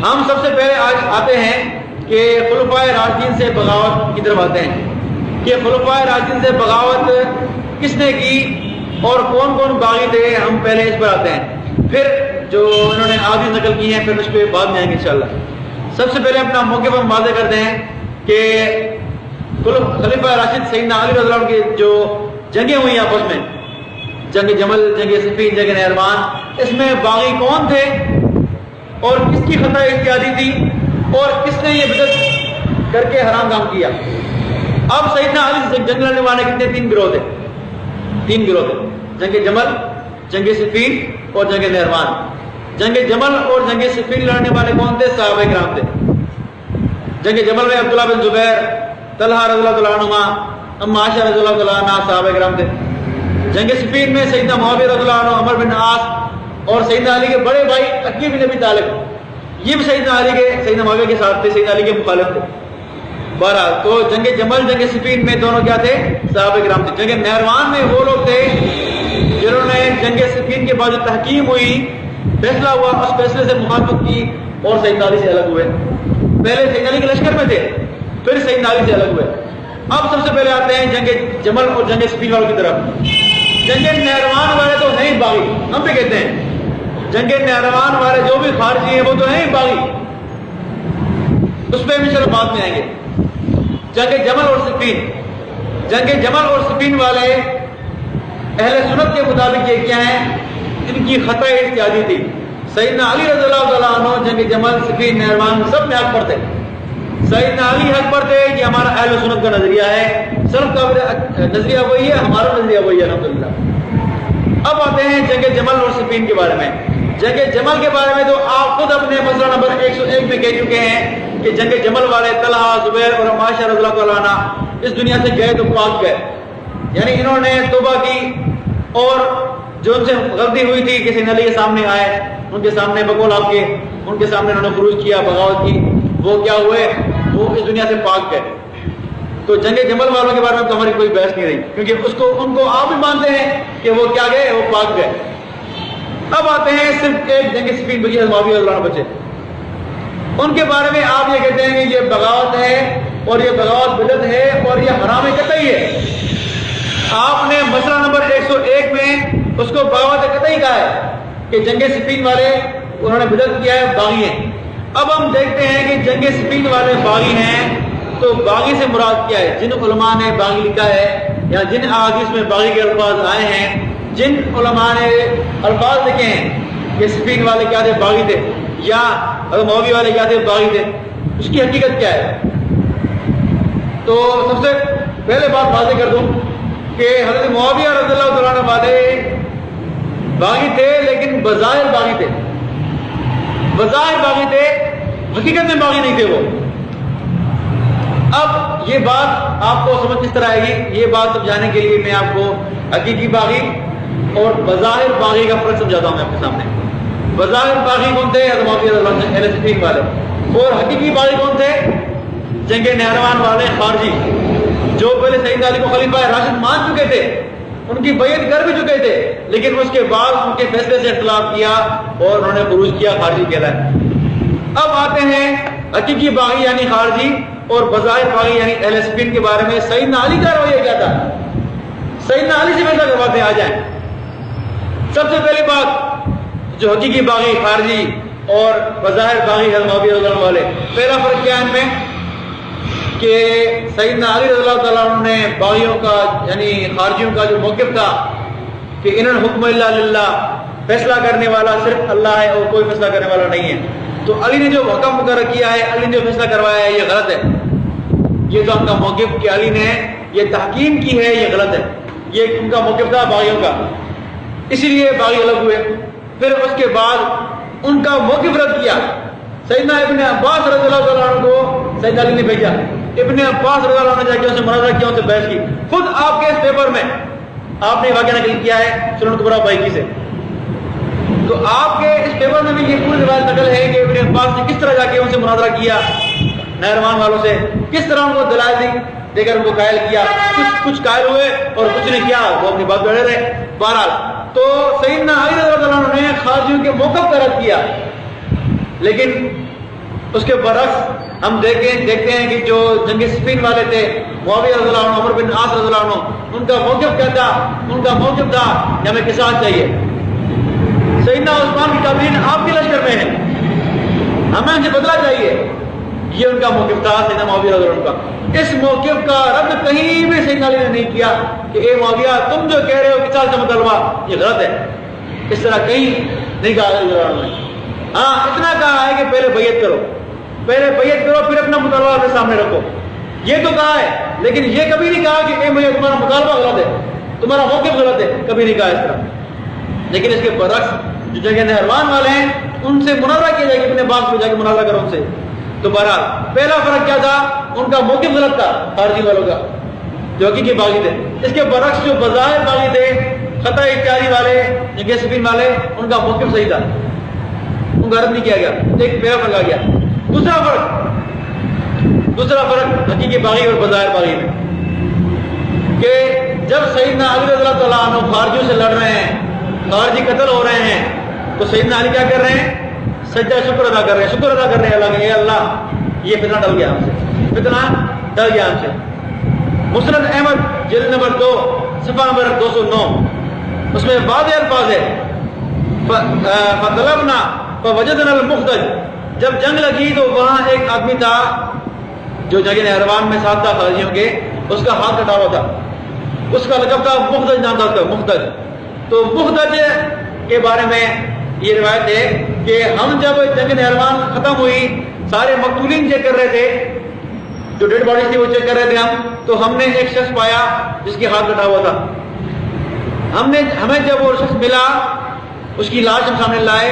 ہم سب سے پہلے آج آتے ہیں کہ خلفائے راشدین سے بغاوت کی طرف آتے ہیں کہ خلفائے راشدین سے بغاوت کس نے کی اور کون کون باغی تھے. ہم پہلے اس پر آتے ہیں، پھر جو انہوں نے آدھی نقل کی ہیں پھر اس پہ بعد میں آئیں گے انشاءاللہ. سب سے پہلے اپنا موقع پر واضح کرتے ہیں کہ خلیفہ راشد سیدنا علی رضی اللہ عنہ کی جو جنگیں ہوئی آپس میں، جنگ جمل، جنگ صفین، جنگ نہروان، اس میں باغی کون تھے اور کس کی خطا احتیاطی تھی اور کس نے یہ بدعت کر کے حرام کام کیا. اب سیدنا علی سے جنگ لڑنے والے کتنے؟ تین گروہ تھے. جنگ جمل، جنگ صفین اور جنگ نہروان. جنگ جمل اور جنگ صفین لڑنے والے کون تھے؟ صحابہ کرام تھے. جنگ جمل میں عبداللہ بن زبیر، طلحہ رضی اللہ عنہما، ام عائشہ رضی اللہ عنہا صحابہ کرام تھے. جنگ صفین میں سیدنا معاویہ رضی اللہ عنہ، عمر بن عاص اور سیدنا علی کے بڑے بھائی عقیل بن ابی طالب، یہ بھی سیدنا معاویہ کے ساتھ تھے، سیدنا علی کے مخالف تھے. بہرحال تو جنگ جمل، جنگ صفین میں دونوں کیا تھے؟ صحابہ کرام تھے. جنگ نہروان میں وہ لوگ تھے جنہوں نے جنگ صفین کے بعد تحکیم ہوئی، فیصلہ ہوا، اس فیصلے سے مخالفت کی اور سیدنا علی سے الگ ہوئے. پہلے سیدنا علی کے لشکر میں تھے، پھر سیدنا علی سے الگ ہوئے. اب سب سے پہلے آتے ہیں جنگ جمل اور جنگ صفین والوں کی طرف. جنگ نہروان والے تو ہیں ہی باغی، ہم بھی کہتے ہیں جنگ نہروان والے جو بھی خارجی ہیں وہ تو ہیں ہی باغی، اس پہ بھی چلو بعد میں آئیں گے. جنگ جمل اور صفین، جنگ جمل اور صفین والے اہل سنت کے مطابق یہ کیا ہیں؟ ان کی خطا احتیاطی تھی. سیدنا علی رضی اللہ تعالیٰ عنہ جنگ جمل، صفین، نہروان سب میں حق پر تھے. سیدنا علی حق پر تھے، یہ ہمارا اہل سنت کا نظریہ ہے، سلف کا نظریہ وہی ہے، ہمارا نظریہ وہی ہے الحمدللہ. اب آتے ہیں جنگ جمل اور صفین کے بارے میں. جنگ جمل کے بارے میں تو آپ خود اپنے مسئلہ نمبر 101 میں کہہ چکے ہیں کہ جنگ جمل والے طلحہ، زبیر اور عائشہ رضی اللہ تعالیٰ عنہ اس دنیا سے گئے تو پاک گئے، یعنی انہوں نے توبہ کی اور جو ان سے غلطی ہوئی تھی کسی نلی کے سامنے آئے، ان کے سامنے بقول آپ کے، ان کے سامنے انہوں نے خروج کیا، بغاوت کی، وہ کیا ہوئے؟ وہ اس دنیا سے پاک گئے. تو جنگ جمل والوں کے بارے میں تو ہماری کوئی بحث نہیں رہی، کیونکہ ان کو آپ بھی مانتے ہیں کہ وہ کیا گئے؟ وہ پاک گئے. اب آتے ہیں صرف ایک جنگ صفین بچی، معاویہ رضی اللہ عنہ بچے. ان کے بارے میں آپ یہ کہتے ہیں کہ یہ بغاوت ہے اور یہ بغاوت بدعت ہے اور یہ حرام قطعی ہے. آپ نے مسئلہ نمبر 101 میں اس کو بغاوت قطعی کہا ہے کہ جنگ صفین والے انہوں نے بدعت کیا ہے، باغی ہیں. اب ہم دیکھتے ہیں کہ جنگ صفین والے باغی ہیں تو باغی سے مراد کیا ہے؟ جن علماء نے باغی لکھا ہے یا جن احادیث میں باغی کے الفاظ آئے ہیں، جن علماء نے الفاظ لکھے ہیں کہ صفین والے کیا تھے؟ باغی تھے، یا معاویہ والے کیا تھے؟ باغی تھے. اس کی حقیقت کیا ہے؟ تو سب سے پہلے بات واضح کر دوں کہ حضرت معاویہ رضی اللہ تعالیٰ عنہ والے باغی تھے، لیکن بظاہر باغی تھے، بظاہر باغی تھے، حقیقت میں باغی نہیں تھے وہ. اب یہ بات آپ کو سمجھ کس طرح آئے گی؟ یہ بات سمجھانے کے لیے میں آپ کو حقیقی باغی اور بظاہر باغی کا فرق سمجھاتا ہوں میں آپ کے سامنے. بظاہر باغی کون تھے؟ حضرت معاویہ رضی اللہ عنہ اہل صفین والے. اور حقیقی باغی کون تھے؟ جنگ نہروان والے خارجی، جو پہلے سیدنا علی کو خلیفہ راشد مان چکے تھے، ان کی بیعت کر بھی چکے تھے، لیکن اس کے بعد ان کے فیصلے سے اختلاف کیا اور انہوں نے خروج کیا، خارجی کہلائے. اب آتے ہیں حقیقی باغی یعنی خارجی اور بظاہر باغی یعنی اہل صفین کے بارے میں. سیدنا علی کا رویہ کیا تھا؟ سیدنا علی سے فیصلہ کرواتے ہیں. آ جائیں. سب سے پہلی بات، جو حقیقی باغی خارجی اور بظاہر باغی حضرت معاویہ رضی اللہ عنہ والے، پہلا فرق کیا ہے ان میں؟ کہ سیدنا علی رضی اللہ تعالیٰ عنہ نے باغیوں کا یعنی خارجیوں کا جو موقف تھا کہ انہوں نے حکم اللہ للہ، فیصلہ کرنے والا صرف اللہ ہے اور کوئی فیصلہ کرنے والا نہیں ہے، تو علی نے جو حکم مقرر کیا ہے، علی نے جو فیصلہ کروایا ہے، یہ غلط ہے. یہ تو ان کا موقف کہ علی نے یہ تحکیم کی ہے، یہ غلط ہے. یہ ان کا موقف تھا باغیوں کا، اسی لیے باغی الگ ہوئے. پھر اس کے بعد ان کا موقف رد کیا. سیدنا ابن عباس رضی اللہ تعالیٰ عنہ کو سیدنا علی نے بھیجا، ابن عباس رضی اللہ عنہ نے جا کے ان سے مناظرہ کیا، ان سے بحث کی. خود آپ کے اس پیپر میں آپ نے واقعہ نقل کیا ہے سنن کبریٰ بائیقی سے، تو آپ کے اس پیپر میں بھی یہ پوری روایت نقل ہے کہ ابن عباس نے کس طرح جا کے ان سے مناظرہ کیا نہروان والوں سے، کس طرح ان کو دلائل دے کر ان کو قائل کیا. کچھ قائل ہوئے اور کچھ نے کیا، وہ اپنی بات بڑھے رہے. بہرحال تو سیدنا علی رضی اللہ عنہ نے خارجیوں کے موقف کا رد کیا، لیکن اس کے برعکس ہم دیکھتے ہیں کہ جو جنگ صفین والے تھے، معاویہ رضی اللہ عنہ، عمر بن عاص رضی اللہ عنہ، ان کا موقف کیا تھا؟ ان کا موقف تھا کہ ہمیں قصاص چاہیے۔ سیدنا عثمان کی کابرین آپ کے لشکر میں ہیں، ہمیں ان سے بدلہ چاہیے، یہ ان کا موقف تھا سیدنا معاویہ رضی اللہ عنہ کا۔ اس موقف کا رد کہیں بھی سیدنا علی نے نہیں کیا کہ اے معاویہ تم جو کہہ رہے ہو قصاص کا مطالبہ یہ غلط ہے، اس طرح کہیں نہیں کہا رضی اللہ عنہ نے۔ ہاں اتنا کہا ہے کہ پہلے بیعت کرو، پھر اپنا مطالبہ اپنے سامنے رکھو، یہ تو کہا ہے، لیکن یہ کبھی نہیں کہا کہ اے مجھے تمہارا مطالبہ غلط ہے، تمہارا موقف غلط ہے، کبھی نہیں کہا اس طرح۔ لیکن اس کے برعکس جو جنگ نہروان والے ہیں ان سے مناظرہ کیا جائے کہ اپنے باغ میں جا کے مناظرہ کرو ان سے۔ تو بہرحال پہلا فرق کیا تھا؟ ان کا موقف غلط تھا خارجی والوں کا جو حقیقی باغی تھے۔ اس کے برعکس جو بظاہر باغی تھے، خطہ اختیاری والے، جنگ صفین والے، ان کا موقف صحیح تھا، ان کا رد نہیں کیا گیا۔ ایک پہلا فرق آ گیا۔ دوسرا فرق حقیقی باغی اور بظاہر باغی میں کہ جب سیدنا علی رضی اللہ تعالیٰ عنہ خارجیوں سے لڑ رہے ہیں، خارجی قتل ہو رہے ہیں، تو سیدنا علی کیا کر رہے ہیں؟ سجدہ شکر ادا کر رہے ہیں، شکر ادا کر رہے ہیں اللہ کہ اے اللہ یہ فتنہ ٹل گیا ہم سے، فتنہ ٹل گیا ہم سے۔ مسند احمد جلد نمبر 2 صفحہ نمبر 209 اس میں واضح الفاظ ہے فطلبنا فوجدنا المخدج، جب جنگ لگی تو وہاں ایک آدمی تھا جو جنگ نہروان میں ساتھ تھا خارجیوں کے، اس کا ہاتھ کٹا ہوا تھا، اس کا لقب تھا مخدج، نام تھا اس کا مخدج۔ تو مخدج کے بارے میں یہ روایت ہے کہ ہم جب جنگ نہروان ختم ہوئی سارے مقتولین چیک کر رہے تھے، جو ڈیڈ باڈیز تھی وہ چیک کر رہے تھے تو ہم نے ایک شخص پایا جس کے ہاتھ کٹا ہوا تھا۔ ہمیں جب وہ شخص ملا اس کی لاش ہم سامنے لائے،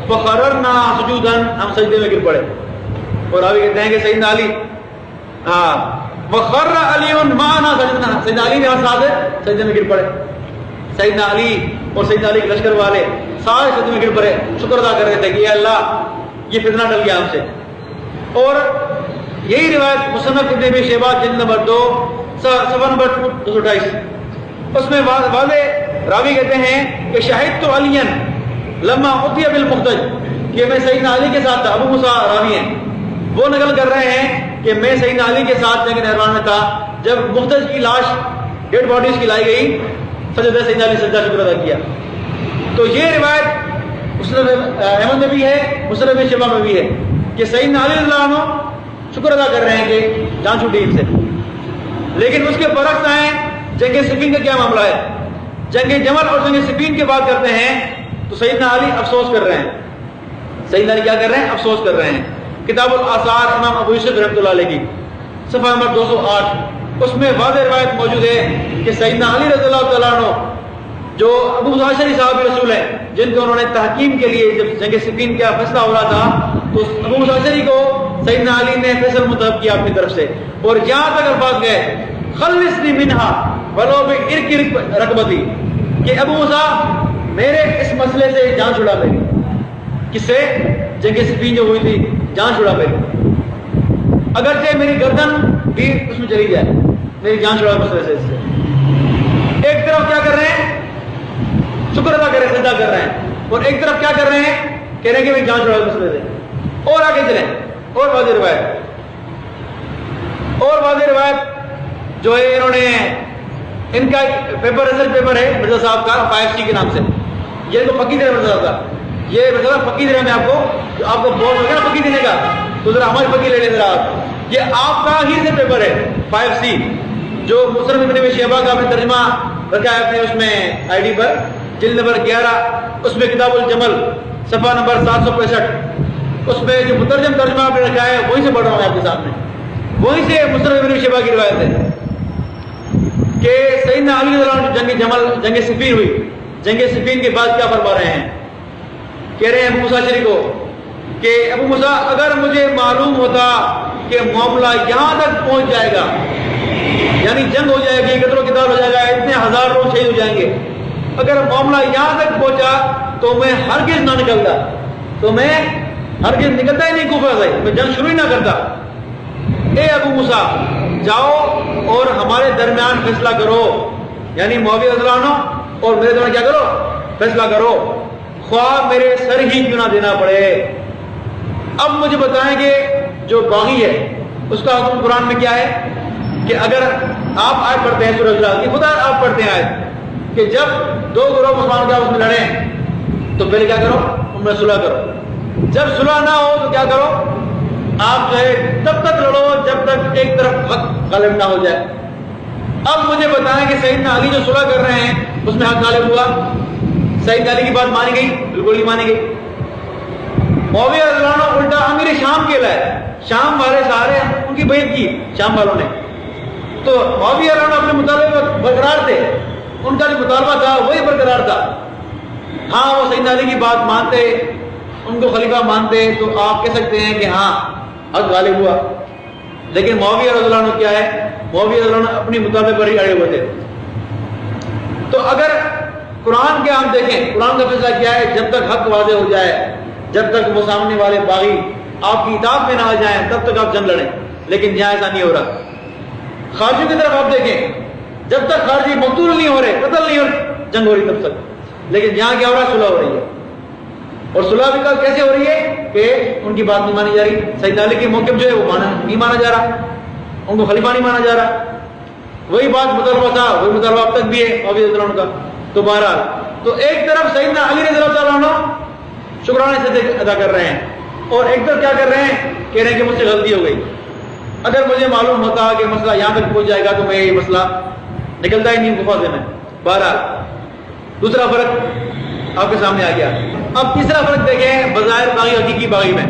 فخررنا سجودا، ہم سجدے میں گر پڑے۔ اور راوی کہتے ہیں کہ سیدنا علی وخر علی معنا سجدنا، سیدنا علی نے ساتھ سجدے میں گر پڑے۔ سیدنا علی اور سیدنا علی کے لشکر والے سارے سجدے میں گر پڑے، شکر ادا کر رہے تھے کہ اے اللہ یہ فتنہ ٹل گیا ہم سے۔ اور یہی روایت مصنف ابن ابی شیبہ جلد نمبر 2 صفحہ نمبر 228 اس میں واضح راوی کہتے ہیں کہ شاہد تو علی لما اتی بالمخدج، کہ میں سیدنا علی کے ساتھ تھا۔ ابو موسیٰ راوی ہیں، وہ نقل کر رہے ہیں کہ میں سیدنا علی کے ساتھ جنگ نہروان میں تھا جب مخدج کی لاش ڈیڈ باڈیز کی لائی گئی، سجدہ سیدنا علی سجدہ شکر ادا کیا۔ تو یہ روایت مسند احمد میں بھی ہے، مسند ابن شیبہ میں بھی ہے کہ سیدنا علی رضی اللہ عنہ شکر ادا کر رہے ہیں کہ جان چھوٹی ان سے۔ لیکن اس کے برعکس آئیں جنگ صفین کا کیا معاملہ ہے؟ جنگ جمل اور جنگ صفین کی بات کرتے ہیں تو سیدنا علی افسوس کر رہے ہیں۔ سیدنا علی کیا کر رہے ہیں؟ افسوس کر رہے ہیں۔ کتاب الاثار امام ابو یوسف رحمۃ اللہ علیہ کی صفحہ نمبر 208 اس میں واضح روایت موجود ہے کہ سیدنا علی رضی اللہ تعالیٰ عنہ جو ابو مظاہری صاحب رسول ہیں جن کو انہوں نے تحکیم کے لیے جب جنگ صفین کا فیصلہ ہو رہا تھا تو ابو مظاہری کو سیدنا علی نے فیصل منتخب کیا اپنی طرف سے، اور جہاں تک الفاظ گئے خلصنی منہا ولو بعرق رکبتی، کہ ابو موسیٰ میرے اس مسئلے سے جان چھڑا میری۔ کس سے؟ جنگ صفین جو ہوئی تھی، جان چھڑا میری، اگرچہ میری گردن بھی اس میں چلی جائے، میری جان چھڑا مسئلے سے۔ اس سے ایک طرف کیا کر رہے ہیں؟ شکر ادا کر رہے ہیں، سجدہ کر رہے ہیں، اور ایک طرف کیا کر رہے ہیں؟ کہہ رہے ہیں کہ میری جان چھڑا مسئلے سے۔ اور آگے چلیں، اور واضح روایت جو ہے انہوں نے ان کا پیپر ریسرچ پیپر ہے مرزا صاحب کا 5C کے نام سے، یہ تو پکی طرح مرزا صاحب کا، یہ مرزا صاحب پکی طرح میں آپ کو بہت ہوگا نا پکی دینے کا، تو ذرا ہماری پکی لے لیں ذرا آپ۔ یہ آپ کا ہی سے پیپر ہے 5C جو مسلم ابن ابی شیبہ کا اپنے ترجمہ رکھا ہے اپنے اس میں آئی ڈی پر جلد نمبر 11 اس میں کتاب الجمل صفحہ نمبر 765 اس میں جو مترجم ترجمہ آپ نے رکھا ہے وہیں سے پڑھ رہا ہوں آپ کے سامنے، وہیں سے مسلم ابن ابی شیبہ کی روایت ہے کہ سیدنا علی رضی اللہ عنہ جنگ جمل جنگ صفین ہوئی، جنگ صفین کے بعد کیا فرما رہے ہیں؟ کہہ رہے ہیں ابو موسیٰ شریف کو کہ ابو موسیٰ اگر مجھے معلوم ہوتا کہ معاملہ یہاں تک پہنچ جائے گا، یعنی جنگ ہو جائے گی، قتل و قتال ہو جائے گا، اتنے ہزار لوگ شہید ہو جائیں گے، اگر معاملہ یہاں تک پہنچا تو میں ہرگز نہ نکلتا، تو میں ہرگز نکلتا ہی نہیں کوفہ سے، میں جنگ شروع ہی نہ کرتا۔ اے ابو موسیٰ جاؤ اور ہمارے درمیان فیصلہ کرو، یعنی معاویہ رضی اللہ عنہ اور میرے درمیان کیا کرو؟ فیصلہ کرو، خواہ میرے سر ہی کیوں نہ دینا پڑے، اب مجھے بتائیں کہ جو باغی ہے اس کا حکم قرآن میں کیا ہے کہ اگر آپ آیت پڑھتے ہیں سورہ حجرات کی، خدا آپ پڑھتے ہیں آیت کہ جب دو گروہ مسلمان کے آپس میں لڑیں تو پہلے کیا کرو؟ ان میں صلح کرو. جب صلح نہ ہو تو کیا کرو؟ آپ جو ہے تب تک لڑو جب تک ایک طرف حق غالب نہ ہو جائے. اب مجھے بتائیں کہ سیدنا علی جو صلح کر رہے ہیں اس میں حق غالب ہوا؟ سیدنا علی کی بات مانی گئی؟ بالکل نہیں مانی گئی. معاویہ رضی اللہ عنہ الٹا امیر شام کہلائے. شام والے سارے ان کی بیعت کی شام والوں نے. تو معاویہ رضی اللہ عنہ اپنے مطالبے پر برقرار تھے، ان کا جو مطالبہ تھا وہی برقرار تھا. ہاں وہ سیدنا علی کی بات مانتے، ان کو خلیفہ مانتے تو آپ کہہ سکتے ہیں کہ ہاں حق غالب ہوا. لیکن معاویہ رضی اللہ عنہ کیا ہے؟ معاویہ رضی اللہ عنہ اپنی مطالبے پر ہی اڑے ہوئے تھے. تو اگر قرآن کے ہم دیکھیں، قرآن کا فیصلہ کیا ہے؟ جب تک حق واضح ہو جائے، جب تک وہ سامنے والے باغی آپ کی اطاعت میں نہ آ جائیں تب تک آپ جنگ لڑیں. لیکن یہاں ایسا نہیں ہو رہا. خارجیوں کی طرف آپ دیکھیں، جب تک خارجی مقتول نہیں ہو رہے، قتل نہیں ہو رہے، جنگ ہو رہی تب تک. لیکن یہاں کیا ہو رہا ہے؟ صلح ہو رہی ہے. اور صلح بھی کیسے ہو رہی ہے کہ ان کی بات نہیں مانی جا رہی. سیدنا علی کی موقف جو ہے وہ نہیں مانا جا رہا، ان کو خلیفہ نہیں مانا جا رہا. وہی بات مطالبہ تھا، وہی مطالبہ اب تک بھی ہے معاویہ رضی اللہ عنہ کا. تو بہرحال تو ایک طرف سیدنا علی رضی اللہ عنہ شکرانے سے ادا کر رہے ہیں، اور ایک طرف کیا کر رہے ہیں؟ کہہ رہے ہیں کہ مجھ سے غلطی ہو گئی. اگر مجھے معلوم ہوتا کہ مسئلہ یہاں تک پہنچ جائے گا تو میں یہ مسئلہ نکلتا ہی نہیں گفا سے میں. بہرحال دوسرا فرق آپ کے سامنے آ گیا. اب تیسرا فرق دیکھیں بظاہر باغی حقیقی باغی میں.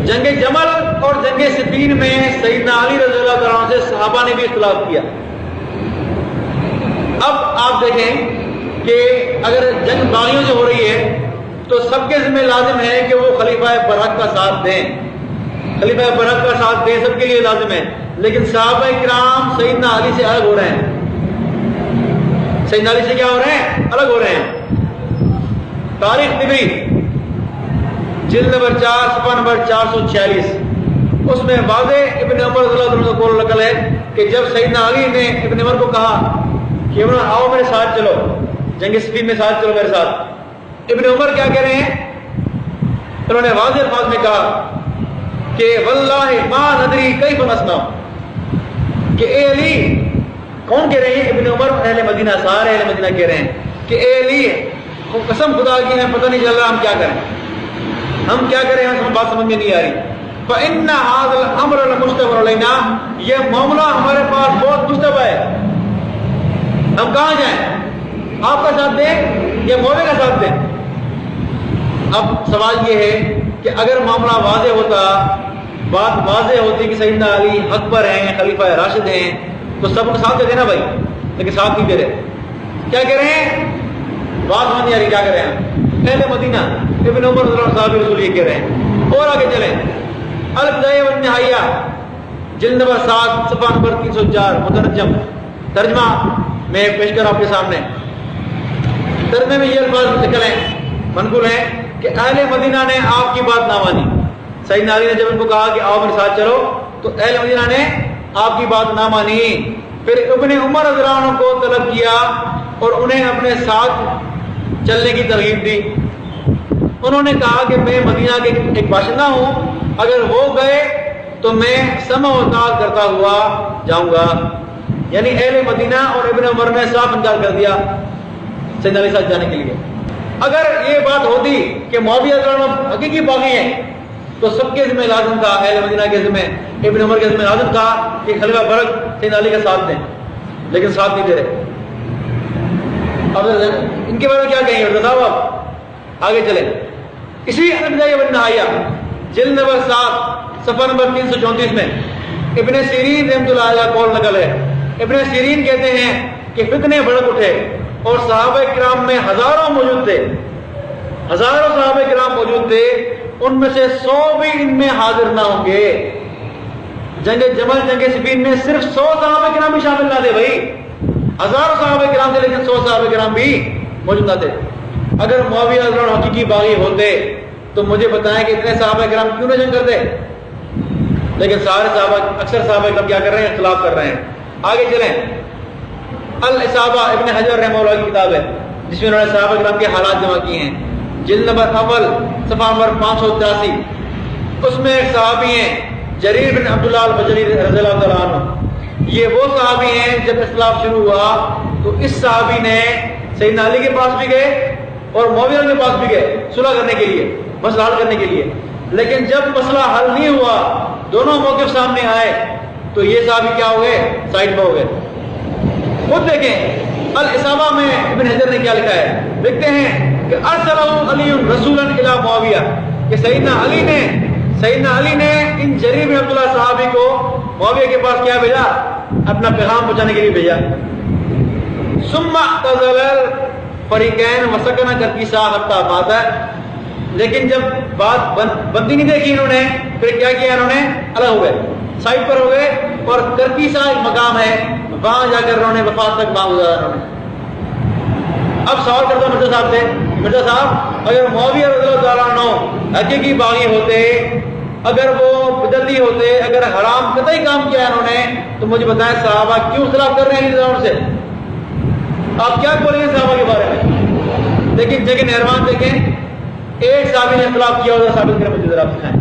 جنگ جمل اور جنگ صفین میں سیدنا علی رضی اللہ عنہ سے صحابہ نے بھی اختلاف کیا. اب آپ دیکھیں کہ اگر جنگ باغیوں سے ہو رہی ہے تو سب کے ذمہ لازم ہے کہ وہ خلیفہ برحق کا ساتھ دیں. خلیفہ برحق کا ساتھ دیں سب کے لیے لازم ہے. لیکن صحابہ کرام سیدنا علی سے الگ ہو رہے ہیں. سیدنا علی سے کیا ہو رہے ہیں؟ الگ ہو رہے ہیں. تاریخ طبی جلد نمبر 4 صفحہ نمبر 446 اس میں واضح ابن عمر رضی اللہ عنہ کا قول نقل ہے کہ جب سیدنا علی نے ابن عمر کو کہا کہ عمر آؤ میرے ساتھ چلو، جنگ صفین میں ساتھ چلو میرے ساتھ. ابن عمر کیا کہہ رہے ہیں؟ انہوں نے واضح الفاظ میں کہا کہ واللہ ما ندری کیف نصنع، کہ اے علی. کون کہہ رہے ہیں؟ ابن عمر اہل مدینہ، سارے اہل مدینہ کہہ رہے ہیں کہ اے علی قسم خدا کی ہے پتہ نہیں چل رہا ہم کیا کریں، ہم کیا کریں، ہم بات سمجھ میں نہیں آ رہی. فإن هذا الامر لمشتبه علينا، یہ معاملہ ہمارے پاس بہت مشتبہ ہے، ہم کہاں جائیں؟ آپ کا ساتھ دیں یا معاویہ کا ساتھ دیں؟ اب سوال یہ ہے کہ اگر معاملہ واضح ہوتا، بات واضح ہوتی کہ سیدنا علی حق پر ہیں، خلیفہ راشد ہیں، تو سب کو ساتھ دے دینا بھائی. لیکن ساتھ نہیں دے رہے. کیا کہہ رہے ہیں؟ بات سمجھ نہیں آ رہی کیا کہہ رہے ہیں؟ اہل مدینہ ابن عمر رضی اللہ عنہ صحابی رسول یہ کہہ رہے ہیں. اور آگے چلیں، البدایہ والنہایہ جلد نمبر 7 صفحہ نمبر 304 مترجم ترجمہ میں پیش کر آپ کے سامنے. ترجمے میں یہ الفاظ نکل ہیں، منقول ہیں کہ اہل مدینہ نے آپ کی بات نہ مانی. سیدنا علی نے جب ان کو کہا کہ آؤ میرے ساتھ چلو تو اہل مدینہ نے آپ کی بات نہ مانی. پھر ابن عمر رضی اللہ عنہ کو طلب کیا اور انہیں اپنے ساتھ چلنے کی ترغیب دی. انہوں نے کہا کہ میں مدینہ کے ایک باشندہ ہوں، اگر وہ گئے تو میں سمع و اطاعت کرتا ہوا جاؤں گا. یعنی اہل مدینہ اور ابن عمر نے صاف انکار کر دیا سیدنا علی ساتھ جانے کے لیے. اگر یہ بات ہوتی کہ معاویہ رضی اللہ عنہ حقیقی باغی ہیں تو سب کے ذمہ لازم تھا، اہل مدینہ کے ذمہ، ابن عمر کے ذمہ لازم تھا کہ خلیفہ برحق سیدنا علی کا ساتھ دیں. لیکن ساتھ نہیں دے رہے. اب ان کے بارے میں کیا کہیں گے صاحب؟ آپ آگے چلیں. اسی البدایہ والنہایہ جلد نمبر 7 صفحہ نمبر 334 میں ابن سیرین رحمۃ اللہ علیہ قول نقل ہے. ابن سیرین کہتے ہیں کہ فتنے بھڑک اٹھے اور صحابہ کرام میں ہزاروں موجود تھے، ہزاروں صحابہ کرام موجود تھے، ان میں سے 100 بھی ان میں حاضر نہ ہوں گے. جنگ جمل جنگ صفین میں صرف 100 صحابہ کرام بھی شامل نہ تھے بھائی. ہزاروں صحابہ کرام تھے لیکن 100 صحابہ کرام بھی موجود نہ تھے. اگر معاویہ رضی اللہ عنہ حقیقی باغی ہوتے تو مجھے بتائیں کہ اتنے صحابہ کرام کیوں نہ جنگ کرتے. لیکن سارے صحابہ، اکثر صحابہ کرام کیا کر رہے ہیں؟ اختلاف کر رہے ہیں. آگے چلیں. الاصابہ ابن حجر رحمہ اللہ کی کتاب ہے جس میں انہوں نے صحابہ کرام کے حالات جمع کیے ہیں. جلد نمبر 1 صفحہ نمبر 583، اس میں ایک صحابی ہیں جریر بن عبداللہ البجلی رضی اللہ تعالیٰ عنہ، یہ وہ صحابی ہیں جب اختلاف شروع ہوا تو اس صحابی نے سیدنا علی کے پاس بھی گئے اور معاویہ کے پاس بھی گئے صلح کرنے کے لیے، مسئلہ حل کرنے کے لیے، لیکن جب مسئلہ حل نہیں ہوا، دونوں موقف سامنے آئے، تو یہ صحابی کیا ہو گئے؟ سائڈ میں ہو گئے۔ خود دیکھیں الاصابہ میں ابن حجر نے کیا لکھا ہے، لکھتے ہیں کہ ارسلہ علی رسولا الی معاویہ، کہ سیدنا علی نے ان جریر بن عبداللہ صحابی کو معاویہ کے پاس کیا بھیجا؟ اپنا پیغام پہنچانے کے لیے بھیجا۔ ثم اعتزل الفریقین وسکن کرکیسا حتی مات، لیکن جب بات بندی نہیں دیکھی انہوں نے، پھر کیا کیا؟ انہوں نے الگ ہو گئے، سائڈ پر ہو گئے، اور کرکیسا ایک مقام ہے، وہاں جا کر انہوں نے وفات تک وہاں گزارا انہوں نے۔ اب سوال کرتا ہوں مرزا صاحب سے، مرزا صاحب اگر معاویہ رضی اللہ تعالیٰ عنہ حقیقی باغی ہوتے، اگر وہ بدعتی ہوتے، اگر حرام قطعی کام کیا انہوں نے، تو مجھے بتائیں صحابہ کیوں خلاف کر رہے ہیں ان سے؟ آپ کیا بولیں گے صحابہ کے بارے میں؟ لیکن جگہ نہروان دیکھیں، ایک صحابی نے اختلاف کیا ہوگا، ثابت کریں مجھے ذرا دکھائیں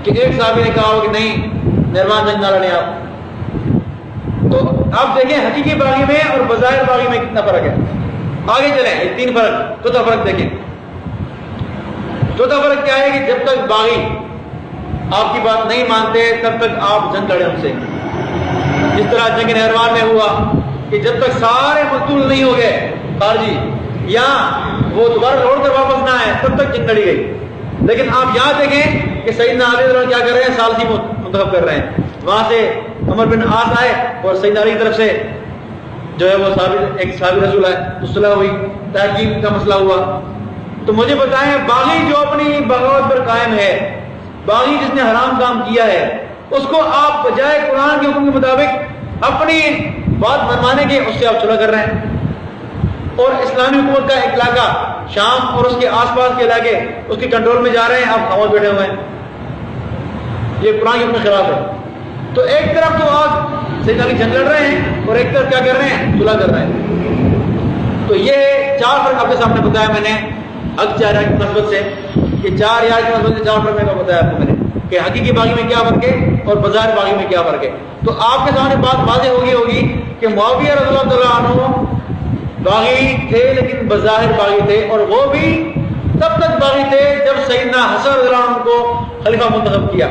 کہ ایک صحابی نے کہا ہو کہ نہیں نہروان جنگ نہ لڑیں آپ۔ تو آپ دیکھیں حقیقی باغی میں اور بظاہر باغی میں کتنا فرق ہے۔ آگے چلیں، یہ تین فرق، چوتھا فرق دیکھیں۔ چوتھا فرق کیا ہے کہ جب تک باغی آپ کی بات نہیں مانتے تب تک آپ جنگ لڑیں ان سے، جس طرح جنگ نہروان میں ہوا کہ جب تک سارے مقتول نہیں ہو گئے خارجی، یا وہ دوبارہ لوٹ کر واپس نہ آئے، تب تک جنگ لڑی گئی۔ لیکن آپ یہاں دیکھیں کہ سیدنا علی رضی اللہ عنہ کیا کر رہے ہیں؟ ثالثی منتخب کر رہے ہیں۔ وہاں سے عمر بن عاص آئے اور سیدنا علی کی طرف سے جو ہے وہ ایک صحابی رسول ہے، تو صلح ہوئی، تحقیق کا مسئلہ ہوا۔ تو مجھے بتائیں باغی جو اپنی بغاوت پر قائم ہے، باغی جس نے حرام کام کیا ہے، اس کو آپ بجائے قرآن کے حکم کے مطابق اپنی بات منوانے کے اس سے آپ صلح کر رہے ہیں، اور اسلامی حکومت کا ایک علاقہ شام اور اس کے آس پاس کے علاقے اس کے کنٹرول میں جا رہے ہیں، آپ خاموش بیٹھے ہوئے ہیں۔ یہ قرآن کے حکم کے خلاف ہے۔ تو ایک طرف تو آپ سیدنا علی جنگ لڑ رہے ہیں اور ایک طرف کیا کر رہے ہیں؟ صلح کر رہے ہیں۔ تو یہ چار فرق آپ کے سامنے بتایا میں نے حق چار کی نسبت سے، کہ چار یار کی نسبت سے چار فرق میں بتایا آپ کو میں نے کہ حقیقی باغی میں کیا فرق ہے اور بظاہر باغی میں کیا فرق ہے۔ تو آپ کے سامنے بات واضح ہوگی کہ معاویہ رضی اللہ تعالیٰ عنہ باغی تھے لیکن بظاہر باغی تھے، اور وہ بھی تب تک باغی تھے جب سیدنا حسن رضی اللہ عنہ کو خلیفہ منتخب کیا،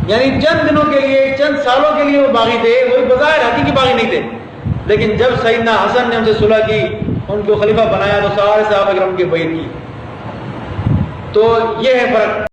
یعنی چند دنوں کے لیے، چند سالوں کے لیے وہ باغی تھے، وہ بظاہر حقیقی باغی نہیں تھے۔ لیکن جب سیدنا حسن نے ان سے صلح کی، ان کو خلیفہ بنایا، تو سارے صحابہ کرام کی بیعت کی۔ تو یہ ہے فرق۔